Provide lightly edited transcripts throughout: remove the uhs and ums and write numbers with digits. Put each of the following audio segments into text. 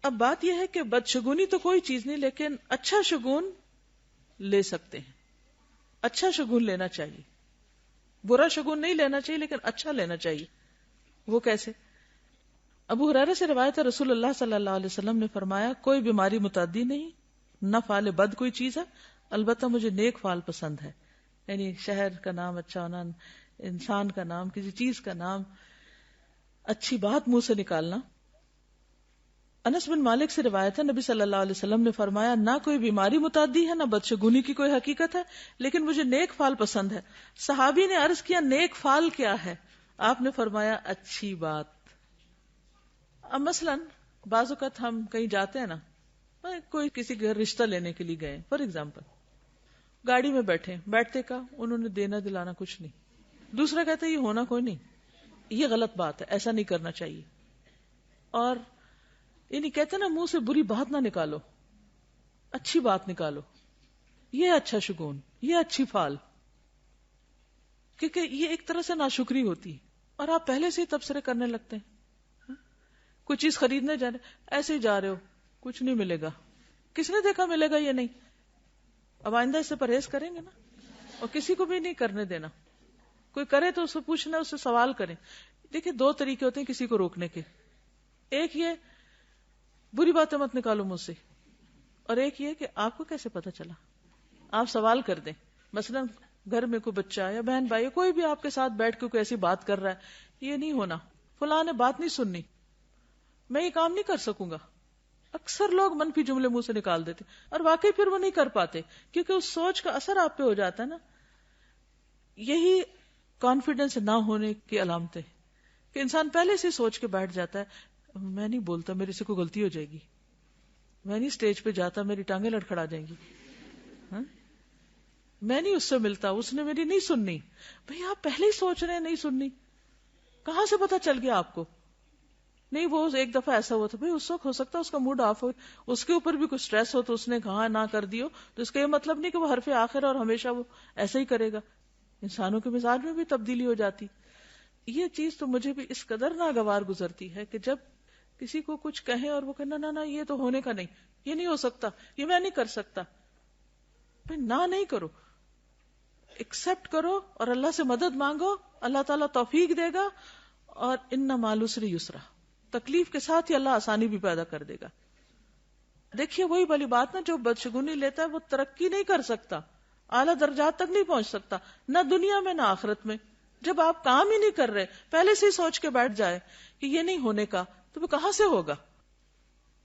اب بات یہ ہے کہ بدشگونی تو کوئی چیز نہیں، لیکن اچھا شگون لے سکتے ہیں، اچھا شگون لینا چاہیے، برا شگون نہیں لینا چاہیے لیکن اچھا لینا چاہیے۔ وہ کیسے؟ ابو ہریرہ سے روایت ہے، رسول اللہ صلی اللہ علیہ وسلم نے فرمایا، کوئی بیماری متعدی نہیں، نہ فعل بد کوئی چیز ہے، البتہ مجھے نیک فعل پسند ہے، یعنی شہر کا نام اچھا ہونا، انسان کا نام، کسی چیز کا نام، اچھی بات منہ سے نکالنا۔ انس بن مالک سے روایت ہے، نبی صلی اللہ علیہ وسلم نے فرمایا، نہ کوئی بیماری متعدی ہے، نہ بدشگونی کی کوئی حقیقت ہے، لیکن مجھے نیک فعل پسند ہے۔ صحابی نے عرض کیا، نیک فعل کیا ہے؟ آپ نے فرمایا، اچھی بات۔ اب مثلا بعض اوقات ہم کہیں جاتے ہیں نا، کوئی کسی گھر رشتہ لینے کے لیے گئے، فار ایگزامپل گاڑی میں بیٹھتے کا انہوں نے دینا دلانا کچھ نہیں، دوسرا کہتا ہے یہ ہونا کوئی نہیں، یہ غلط بات ہے، ایسا نہیں کرنا چاہیے۔ اور یعنی کہتے نا منہ سے بری بات نہ نکالو، اچھی بات نکالو، یہ اچھا شگون، یہ اچھی فعل، کیونکہ یہ ایک طرح سے ناشکری ہوتی ہے اور آپ پہلے سے ہی تبصرے کرنے لگتے ہیں۔ کوئی چیز خریدنے جا رہے، ایسے ہی جا رہے ہو، کچھ نہیں ملے گا، کس نے دیکھا ملے گا یہ نہیں، اب آئندہ اس سے پرہیز کریں گے نا، اور کسی کو بھی نہیں کرنے دینا، کوئی کرے تو اس سے پوچھنا، اس سے سوال کریں۔ دیکھیں دو طریقے ہوتے ہیں کسی کو روکنے کے، ایک یہ بری باتیں مت نکالو مجھ سے، اور ایک یہ کہ آپ کو کیسے پتا چلا، آپ سوال کر دیں۔ مثلا گھر میں کوئی بچہ یا بہن بھائی کوئی بھی آپ کے ساتھ بیٹھ کے کوئی ایسی بات کر رہا ہے، یہ نہیں ہونا، فلاں نے بات نہیں سننی، میں یہ کام نہیں کر سکوں گا۔ اکثر لوگ منفی جملے منہ سے نکال دیتے اور واقعی پھر وہ نہیں کر پاتے، کیونکہ اس سوچ کا اثر آپ پہ ہو جاتا ہے نا۔ یہی کانفیڈنس نہ ہونے کی علامتیں کہ انسان پہلے سے سوچ کے بیٹھ جاتا ہے، میں نہیں بولتا، میرے سے کوئی غلطی ہو جائے گی، میں نہیں اسٹیج پہ جاتا، میری ٹانگیں لڑکھڑا جائیں گی، میں نہیں اس سے ملتا، اس نے میری نہیں سننی۔ بھئی آپ پہلے ہی سوچ رہے ہیں نہیں سننی، کہاں سے پتا چل گیا آپ کو؟ نہیں وہ ایک دفعہ ایسا ہوا تھا، بھئی اس وقت ہو سکتا ہے اس کا موڈ آف ہو، اس کے اوپر بھی کچھ سٹریس ہو تو اس نے کہا نہ کر دیو، تو اس کا یہ مطلب نہیں کہ وہ حرف آخر اور ہمیشہ وہ ایسا ہی کرے گا، انسانوں کے مزاج میں بھی تبدیلی ہو جاتی۔ یہ چیز تو مجھے بھی اس قدر ناگوار گزرتی ہے کہ جب کسی کو کچھ کہیں اور وہ کہنا نہ یہ تو ہونے کا نہیں، یہ نہیں ہو سکتا، یہ میں نہیں کر سکتا، بھئی نہ نہیں کرو، ایکسپٹ کرو اور اللہ سے مدد مانگو، اللہ تعالیٰ توفیق دے گا، اور ان مع العسر یسرا، تکلیف کے ساتھ ہی اللہ آسانی بھی پیدا کر دے گا۔ دیکھیے وہی والی بات نا، جو بدشگونی لیتا ہے وہ ترقی نہیں کر سکتا، اعلیٰ درجات تک نہیں پہنچ سکتا، نہ دنیا میں نہ آخرت میں۔ جب آپ کام ہی نہیں کر رہے، پہلے سے ہی سوچ کے بیٹھ جائے کہ یہ نہیں ہونے کا، تو وہ کہاں سے ہوگا؟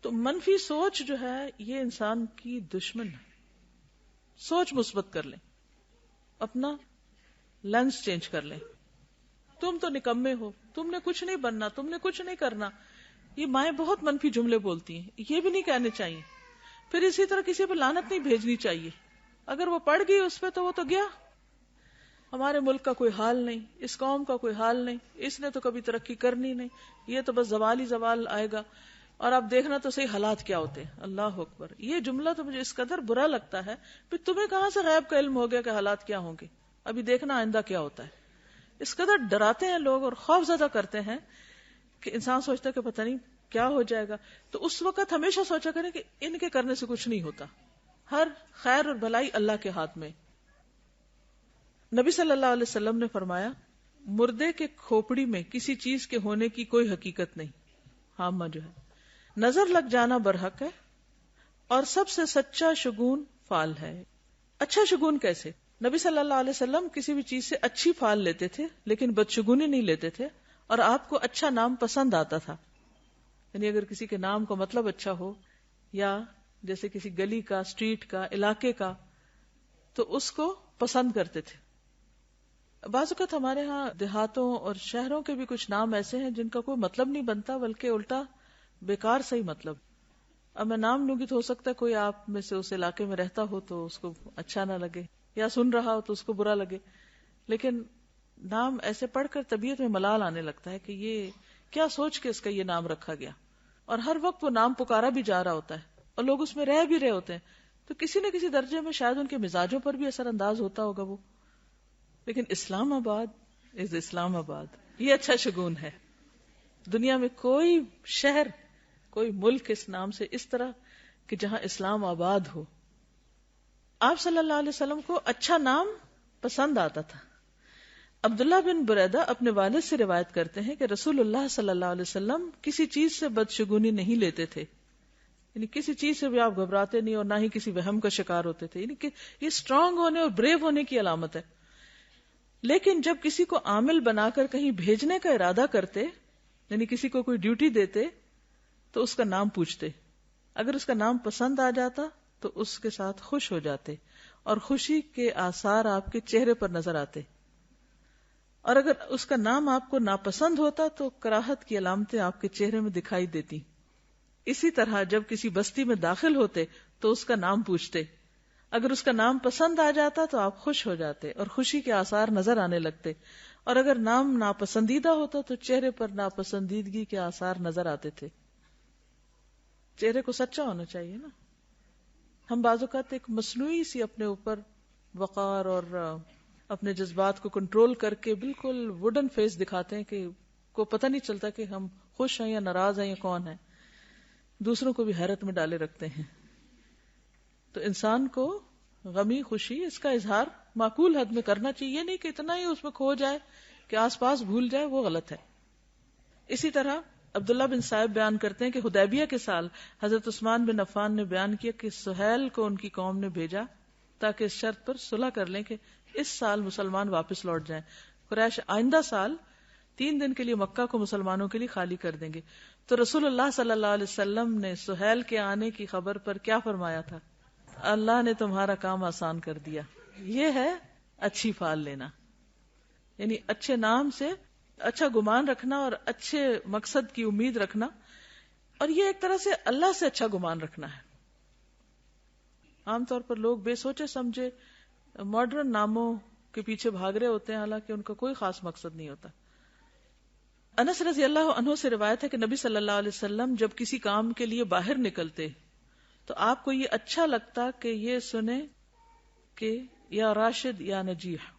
تو منفی سوچ جو ہے یہ انسان کی دشمن ہے۔ سوچ مثبت کر لیں، اپنا لینس چینج کر لیں۔ تم تو نکمے ہو، تم نے کچھ نہیں بننا، تم نے کچھ نہیں کرنا، یہ مائیں بہت منفی جملے بولتی ہیں، یہ بھی نہیں کہنے چاہیے۔ پھر اسی طرح کسی پہ لعنت نہیں بھیجنی چاہیے، اگر وہ پڑ گئی اس پہ تو وہ تو گیا۔ ہمارے ملک کا کوئی حال نہیں، اس قوم کا کوئی حال نہیں، اس نے تو کبھی ترقی کرنی نہیں، یہ تو بس زوال ہی زوال آئے گا، اور اب دیکھنا تو صحیح حالات کیا ہوتے ہیں۔ اللہ اکبر، یہ جملہ تو مجھے اس قدر برا لگتا ہے، پھر تمہیں کہاں سے غیب کا علم ہو گیا کہ حالات کیا ہوں گے، ابھی دیکھنا آئندہ کیا ہوتا ہے۔ اس قدر ڈراتے ہیں لوگ اور خوف زدہ کرتے ہیں کہ انسان سوچتا ہے کہ پتہ نہیں کیا ہو جائے گا۔ تو اس وقت ہمیشہ سوچا کریں کہ ان کے کرنے سے کچھ نہیں ہوتا، ہر خیر اور بھلائی اللہ کے ہاتھ میں۔ نبی صلی اللہ علیہ وسلم نے فرمایا، مردے کے کھوپڑی میں کسی چیز کے ہونے کی کوئی حقیقت نہیں، حامہ جو ہے، نظر لگ جانا برحق ہے، اور سب سے سچا شگون فعل ہے۔ اچھا شگون کیسے؟ نبی صلی اللہ علیہ وسلم کسی بھی چیز سے اچھی فعل لیتے تھے لیکن بدشگونی نہیں لیتے تھے، اور آپ کو اچھا نام پسند آتا تھا، یعنی اگر کسی کے نام کا مطلب اچھا ہو، یا جیسے کسی گلی کا، اسٹریٹ کا، علاقے کا، تو اس کو پسند کرتے تھے۔ بعض اوقات ہمارے ہاں دیہاتوں اور شہروں کے بھی کچھ نام ایسے ہیں جن کا کوئی مطلب نہیں بنتا، بلکہ الٹا بیکار صحیح مطلب۔ اب میں نام لوں گی تو ہو سکتا ہے کوئی آپ میں سے اس علاقے میں رہتا ہو تو اس کو اچھا نہ لگے، یا سن رہا ہو تو اس کو برا لگے، لیکن نام ایسے پڑھ کر طبیعت میں ملال آنے لگتا ہے کہ یہ کیا سوچ کے اس کا یہ نام رکھا گیا، اور ہر وقت وہ نام پکارا بھی جا رہا ہوتا ہے اور لوگ اس میں رہ بھی رہے ہوتے ہیں، تو کسی نہ کسی درجے میں شاید ان کے مزاجوں پر بھی اثر انداز ہوتا ہوگا وہ۔ لیکن اسلام آباد اسلام آباد، یہ اچھا شگون ہے۔ دنیا میں کوئی شہر، کوئی ملک اس نام سے اس طرح کہ جہاں اسلام آباد ہو. آپ صلی اللہ علیہ وسلم کو اچھا نام پسند آتا تھا. عبداللہ بن بریدہ اپنے والد سے روایت کرتے ہیں کہ رسول اللہ صلی اللہ علیہ وسلم کسی چیز سے بدشگونی نہیں لیتے تھے. یعنی کسی چیز سے بھی آپ گھبراتے نہیں اور نہ ہی کسی وہم کا شکار ہوتے تھے. یعنی کہ یہ اسٹرانگ ہونے اور بریو ہونے کی علامت ہے. لیکن جب کسی کو عامل بنا کر کہیں بھیجنے کا ارادہ کرتے، یعنی کسی کو کوئی ڈیوٹی دیتے، تو اس کا نام پوچھتے. اگر اس کا نام پسند آ جاتا تو اس کے ساتھ خوش ہو جاتے اور خوشی کے آثار آپ کے چہرے پر نظر آتے. اور اگر اس کا نام آپ کو ناپسند ہوتا تو کراہت کی علامتیں آپ کے چہرے میں دکھائی دیتی. اسی طرح جب کسی بستی میں داخل ہوتے تو اس کا نام پوچھتے. اگر اس کا نام پسند آ جاتا تو آپ خوش ہو جاتے اور خوشی کے آثار نظر آنے لگتے. اور اگر نام ناپسندیدہ ہوتا تو چہرے پر ناپسندیدگی کے آثار نظر آتے تھے. چہرے کو سچا ہونا چاہیے نا. ہم بعض اوقات ایک مصنوعی سی اپنے اوپر وقار اور اپنے جذبات کو کنٹرول کر کے بالکل ووڈن فیس دکھاتے ہیں کہ کو پتہ نہیں چلتا کہ ہم خوش ہیں یا ناراض ہیں یا کون ہے. دوسروں کو بھی حیرت میں ڈالے رکھتے ہیں. تو انسان کو غمی خوشی اس کا اظہار معقول حد میں کرنا چاہیے. نہیں کہ اتنا ہی اس میں کھو جائے کہ آس پاس بھول جائے، وہ غلط ہے. اسی طرح عبداللہ بن صائب بیان کرتے ہیں کہ حدیبیہ کے سال حضرت عثمان بن عفان نے بیان کیا کہ سہیل کو ان کی قوم نے بھیجا تاکہ اس شرط پر صلح کر لیں کہ اس سال مسلمان واپس لوٹ جائیں. قریش آئندہ سال 3 دن کے لیے مکہ کو مسلمانوں کے لیے خالی کر دیں گے. تو رسول اللہ صلی اللہ علیہ وسلم نے سہیل کے آنے کی خبر پر کیا فرمایا تھا؟ اللہ نے تمہارا کام آسان کر دیا. یہ ہے اچھی فال لینا، یعنی اچھے نام سے اچھا گمان رکھنا اور اچھے مقصد کی امید رکھنا. اور یہ ایک طرح سے اللہ سے اچھا گمان رکھنا ہے. عام طور پر لوگ بے سوچے سمجھے ماڈرن ناموں کے پیچھے بھاگ رہے ہوتے ہیں، حالانکہ ان کا کوئی خاص مقصد نہیں ہوتا. انس رضی اللہ عنہ سے روایت ہے کہ نبی صلی اللہ علیہ وسلم جب کسی کام کے لیے باہر نکلتے تو آپ کو یہ اچھا لگتا کہ یہ سنے کہ یا راشد یا نجیح،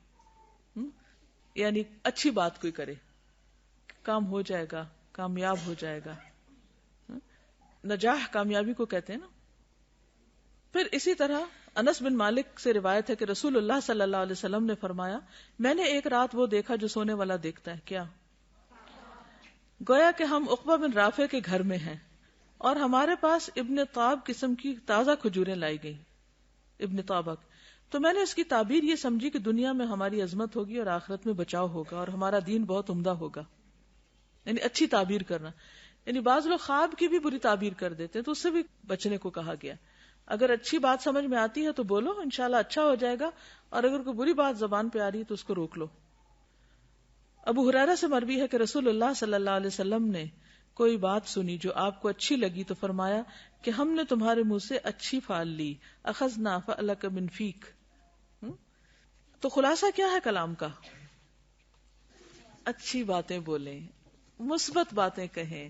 یعنی اچھی بات کوئی کرے، کام ہو جائے گا، کامیاب ہو جائے گا. نجاح کامیابی کو کہتے ہیں نا. پھر اسی طرح انس بن مالک سے روایت ہے کہ رسول اللہ صلی اللہ علیہ وسلم نے فرمایا، میں نے ایک رات وہ دیکھا جو سونے والا دیکھتا ہے. کیا؟ گویا کہ ہم عقبہ بن رافع کے گھر میں ہیں اور ہمارے پاس ابن طاب قسم کی تازہ کھجوریں لائی گئی. ابن طابق. تو میں نے اس کی تعبیر یہ سمجھی کہ دنیا میں ہماری عظمت ہوگی اور آخرت میں بچاؤ ہوگا اور ہمارا دین بہت عمدہ ہوگا. یعنی اچھی تعبیر کرنا. یعنی بعض لوگ خواب کی بھی بری تعبیر کر دیتے ہیں تو اس سے بھی بچنے کو کہا گیا. اگر اچھی بات سمجھ میں آتی ہے تو بولو، انشاءاللہ اچھا ہو جائے گا. اور اگر کوئی بری بات زبان پہ آ رہی ہے تو اس کو روک لو. ابو ہریرہ سے مروی ہے کہ رسول اللہ صلی اللہ علیہ وسلم نے کوئی بات سنی جو آپ کو اچھی لگی تو فرمایا کہ ہم نے تمہارے منہ سے اچھی فال لی، اخذنا فألک من فیک. تو خلاصہ کیا ہے کلام کا؟ اچھی باتیں بولیں، مثبت باتیں کہیں،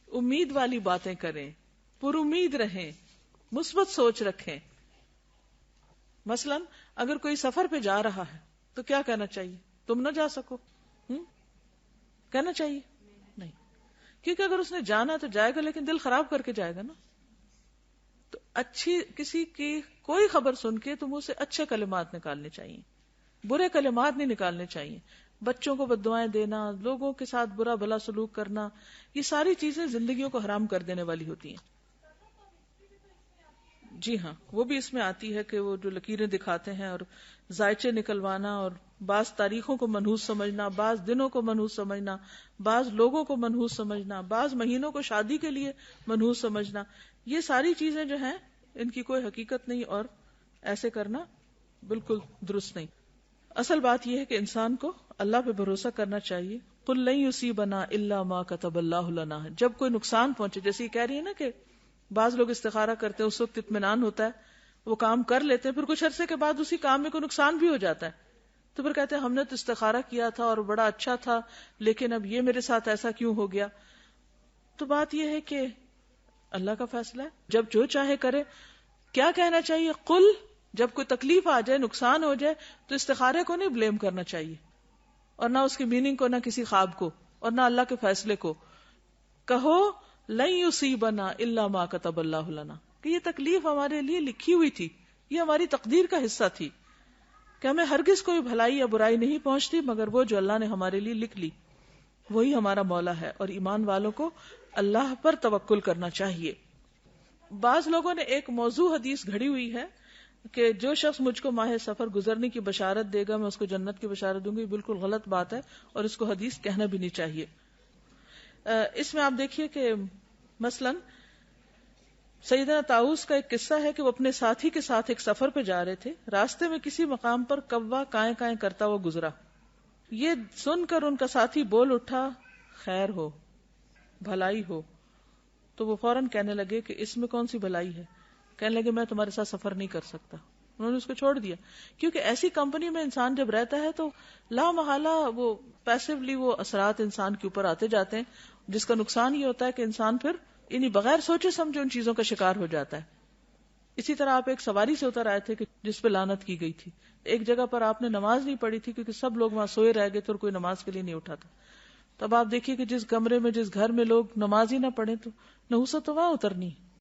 امید والی باتیں کریں، پر امید رہیں، مثبت سوچ رکھیں. مثلا اگر کوئی سفر پہ جا رہا ہے تو کیا کہنا چاہیے؟ تم نہ جا سکو، کہنا چاہیے؟ نہیں، کیونکہ اگر اس نے جانا تو جائے گا لیکن دل خراب کر کے جائے گا نا. تو اچھی کسی کی کوئی خبر سن کے تم اسے اچھے کلمات نکالنے چاہیے، برے کلمات نہیں نکالنے چاہیے. بچوں کو بد دعائیں دینا، لوگوں کے ساتھ برا بھلا سلوک کرنا، یہ ساری چیزیں زندگیوں کو حرام کر دینے والی ہوتی ہیں. جی ہاں، وہ بھی اس میں آتی ہے کہ وہ جو لکیریں دکھاتے ہیں اور ذائچے نکلوانا اور بعض تاریخوں کو منحوس سمجھنا، بعض دنوں کو منحوس سمجھنا، بعض لوگوں کو منحوس سمجھنا، بعض مہینوں کو شادی کے لیے منحوس سمجھنا، یہ ساری چیزیں جو ہیں ان کی کوئی حقیقت نہیں اور ایسے کرنا بالکل درست نہیں. اصل بات یہ ہے کہ انسان کو اللہ پہ بھروسہ کرنا چاہیے. قُل لَن يُصِيبَنَا إِلَّا مَا كَتَبَ اللَّهُ لَنَا. جب کوئی نقصان پہنچے، جیسے یہ کہہ رہی ہے نا کہ بعض لوگ استخارہ کرتے ہیں، اس وقت اطمینان ہوتا ہے، وہ کام کر لیتے ہیں، پھر کچھ عرصے کے بعد اسی کام میں کوئی نقصان بھی ہو جاتا ہے تو پھر کہتے ہیں ہم نے تو استخارہ کیا تھا اور بڑا اچھا تھا لیکن اب یہ میرے ساتھ ایسا کیوں ہو گیا. تو بات یہ ہے کہ اللہ کا فیصلہ ہے، جب جو چاہے کرے. کیا کہنا چاہیے؟ قل. جب کوئی تکلیف آ جائے، نقصان ہو جائے تو استخارے کو نہیں بلیم کرنا چاہیے اور نہ اس کی میننگ کو، نہ کسی خواب کو اور نہ اللہ کے فیصلے کو. کہو لن یصیبنا الا ما کتب اللہ لنا، کہ یہ تکلیف ہمارے لیے لکھی ہوئی تھی، یہ ہماری تقدیر کا حصہ تھی کہ ہمیں ہرگز کوئی بھلائی یا برائی نہیں پہنچتی مگر وہ جو اللہ نے ہمارے لیے لکھ لی، وہی ہمارا مولا ہے. اور ایمان والوں کو اللہ پر توکل کرنا چاہیے. بعض لوگوں نے ایک موضوع حدیث گھڑی ہوئی ہے کہ جو شخص مجھ کو ماہ سفر گزرنے کی بشارت دے گا میں اس کو جنت کی بشارت دوں گی. بالکل غلط بات ہے اور اس کو حدیث کہنا بھی نہیں چاہیے. اس میں آپ دیکھیے کہ مثلا سیدنا طاؤس کا ایک قصہ ہے کہ وہ اپنے ساتھی کے ساتھ ایک سفر پہ جا رہے تھے. راستے میں کسی مقام پر کوا کائیں کائیں کرتا ہوا گزرا. یہ سن کر ان کا ساتھی بول اٹھا خیر ہو، بھلائی ہو. تو وہ فوراً کہنے لگے کہ اس میں کون سی بھلائی ہے؟ کہنے لگے میں تمہارے ساتھ سفر نہیں کر سکتا. انہوں نے اس کو چھوڑ دیا، کیونکہ ایسی کمپنی میں انسان جب رہتا ہے تو لا محالہ وہ پیسیولی وہ اثرات انسان کے اوپر آتے جاتے ہیں، جس کا نقصان یہ ہوتا ہے کہ انسان پھر بغیر سوچے سمجھے ان چیزوں کا شکار ہو جاتا ہے. اسی طرح آپ ایک سواری سے اتر آئے تھے کہ جس پہ لعنت کی گئی تھی. ایک جگہ پر آپ نے نماز نہیں پڑھی تھی کیونکہ سب لوگ وہاں سوئے رہ گئے تھے اور کوئی نماز کے لیے نہیں اٹھا تھا. تب آپ دیکھیے کہ جس کمرے میں جس گھر میں لوگ نماز ہی نہ پڑھیں تو نحوست تو وہاں اترنی.